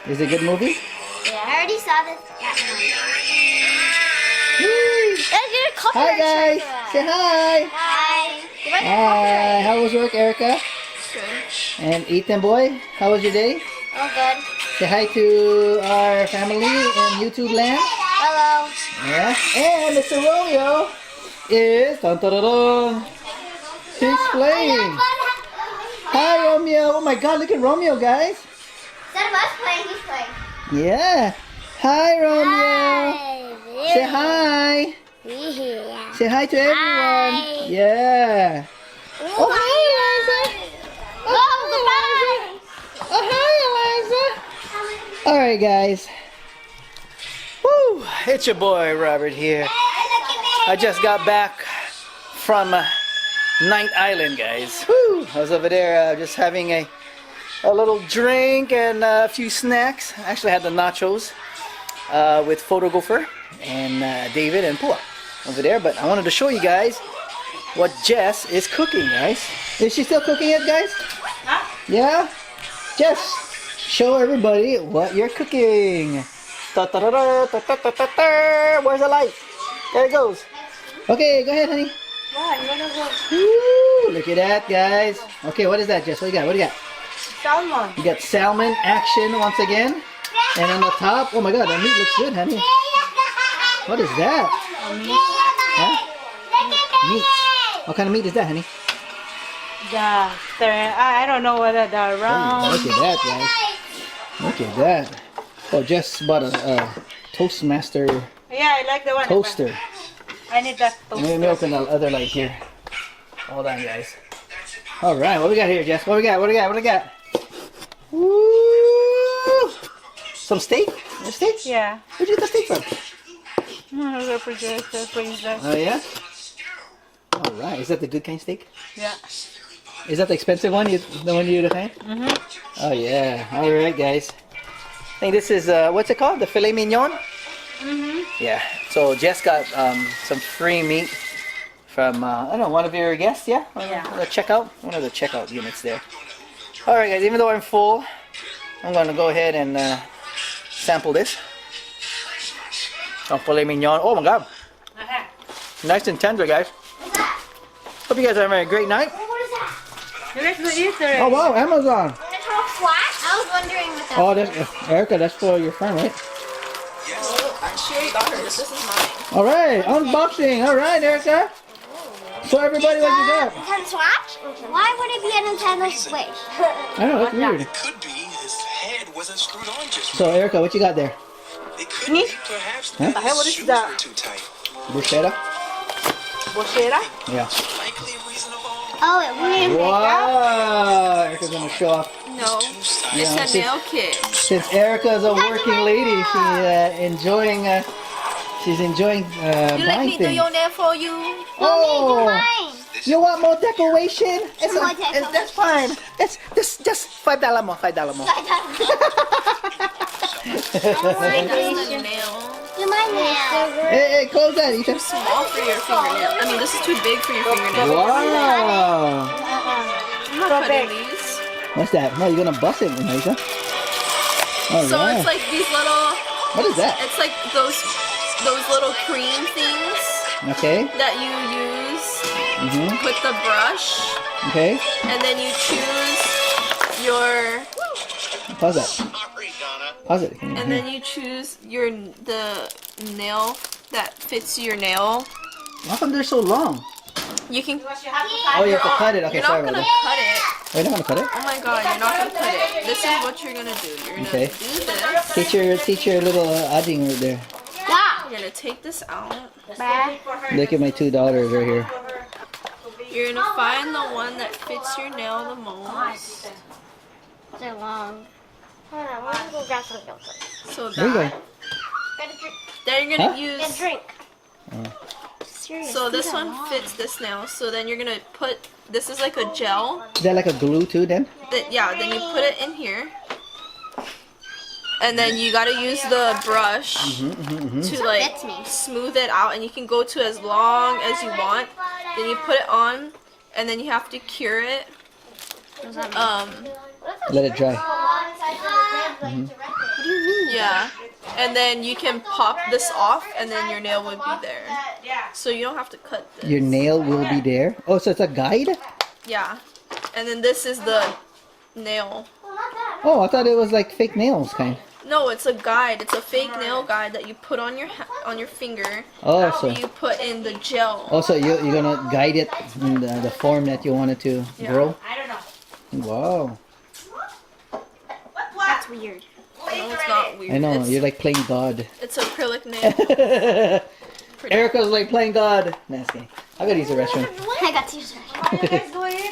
Is it a good movie? Yeah, I already saw this. Hi guys, say hi. Hi. Hi. How was work, Erica? Good. And Ethan boy, how was your day? Oh, good. Say hi to our family in YouTube land. Hello. Yeah. And Mr. Romeo is dun, dun, dun, dun. He's playing. Hi Romeo. Oh my God, look at Romeo, guys. Instead of us playing, he's playing. Yeah. Hi Romeo. Hi. Say hi. Yeah. Say hi to everyone. Hi. Yeah. Oh hi Eliza. Oh hi Eliza. Alright guys. Woo! It's your boy Robert here. I just got back from Night Island, guys. Woo! I was over there just having a little drink and a few snacks. I actually had the nachos with photographer and David and Pua over there. But I wanted to show you guys what Jess is cooking, guys. Is she still cooking it, guys? Huh? Yeah? Jess, show everybody what you're cooking. Where's the light? There it goes. Okay, go ahead, honey. Wow, you wanna go? Woo, look at that, guys. Okay, what is that, Jess? What do you got? What do you got? Salmon. You got salmon action once again. And on the top, oh my God, that meat looks good, honey. What is that? Huh? Meat. What kind of meat is that, honey? I don't know whether the Oh, round. look at that, guys. Look at that. Oh, Jess bought a Toastmaster Yeah, I like the one. toaster. I need that Let me toaster. open the other light here. Hold on, guys. All right, what we got here, Jess? What we got? What we got? What we got? Woo! Some steak? A steak? Yeah. Where'd you get the steak from? Refrigerator. Oh yeah. All right. Is that the good kind steak? Yeah. Is that the expensive one? The one you had? Mhm. Oh yeah. All right, guys. I think this is what's it called? The filet mignon. Mhm. Yeah. So Jess got some free meat from I don't know, one of your guests. Yeah. Yeah. The checkout. One of the checkout units there. All right, guys. Even though I'm full, I'm gonna go ahead and sample this. Some filet mignon. Oh my God. Nice and tender, guys. Hope you guys are having a great night. What is that? You like to eat already? Oh wow, Amazon. It's all flat. I was wondering what that Oh, that's Erica. That's for your friend, right? She already got hers. This is mine. All right, unboxing. All right, Erica. Show everybody what you got. Nintendo Switch? Why would it be a Nintendo Switch? I know that's weird. Could be his head wasn't screwed on just So Erica, what you got there? It could be perhaps Huh? the What is shoes that? were too tight. Bruschetta? Boshera? Yeah. Likely a reasonable. Oh, it wouldn't Wow. Erica's gonna show off. No, Yeah, it's a nail kit. Since Erica is a working lady, she's enjoying You let buying me do things. your nail for you. Oh, mine. you want more decoration? More decoration. That's fine. It's just $5 more. $5 more. That's the nail. Do my nail. Hey, close that, Ethan. Too small for your fingernail. I mean, this is too big for your fingernail. Wow. I'm not cutting these. What's that? No, you're gonna bust it, Eliza. All So right. it's like these little. What is that? It's like those little cream things Okay. that you use Mhm. with the brush, Okay. and then you choose your. Pause that. Sorry, Donna. Pause it. And then you choose the nail that fits your nail. How come they're so long? You can. Oh, you have to cut it. Okay, You're sorry not about gonna that. cut it. Oh, you're not gonna cut it? Oh my god, you're not gonna cut it. This is what you're gonna do. You're gonna Okay. do this. Teach your little adding right there. You're gonna take this out. Look at my $2 right here. You're gonna find the one that fits your nail the most. They're long. Hold on, we're gonna go grab something real quick. So There you go. that. Get a drink. Then you're gonna Huh? Get a use. drink. Oh. Serious. So this these are one long. fits this nail. So then you're gonna put. This is like a gel. Is that like a glue too then? Yeah. Then you put it in here. And then you gotta use the brush to like fits me. smooth it out, and you can go to as long as you want. Then you put it on, and then you have to cure it. What does that mean? Let it dry. Oh, Yeah. And then you can pop this off and then your nail would be there. So you don't have to cut this. Your nail will be there. Oh, so it's a guide? Yeah. And then this is the nail. Oh, I thought it was like fake nails kind. No, it's a guide. It's a fake nail guide that you put on your finger. Oh, so You put in the gel. also you're gonna guide it in the form that you want it to grow. I don't know. Wow. That's weird. No, it's not weird. I know, It's, you're like playing God. it's acrylic nail. Pretty- Erica's like playing God. Nasty. I gotta use the restroom. I got to use it. What are you guys doing?